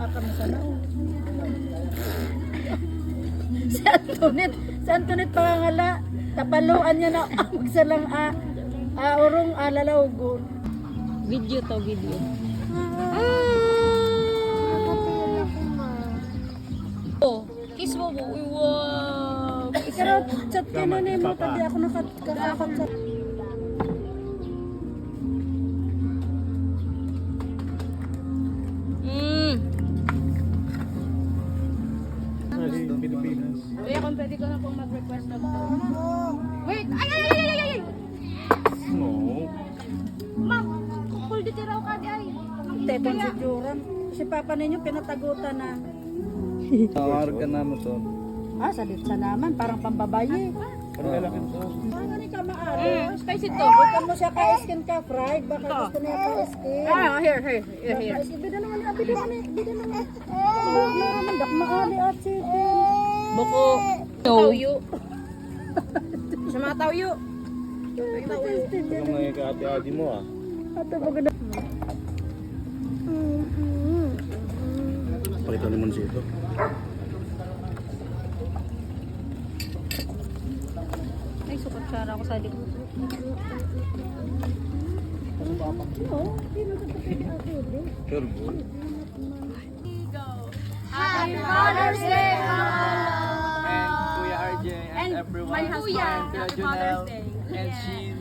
kami sa naon. Si Antoinette pangangala. Kapaluan niya na magsalang urong lalawgon. Video to, video. Oh, kiss mo mo. Uy, wow. Pero chat ka na ni mo. Tabi ako nakakakot sa... Pilipinas. Kuya, kung pwede ko na pong mag-request ng to. Wait! Ay! No. Ma! Kukul dito raw ka, ay. Tetong si Joran. Si Papa ninyo pinatagutan na. Tawar ka na mo to. Salit sa naman. Parang pambabayi. Parang lalaki to. Ano ni ka maari? Spicy to. Bukan mo siya ka-skin ka, fried. Baka gusto niya ka-skin. Here. Bida naman. Bida naman. Meron dak maali at chicken. Buko. Tawyo. Sa mga tawyo. Yung mga kaati-ati mo ah. Ato maganda. Pakita naman siya ito. Ay, sukat sara ako sa likod. Sure good. Happy Father's Day, And Kuya RJ and everyone. my husband. Kuya Junel and Shin.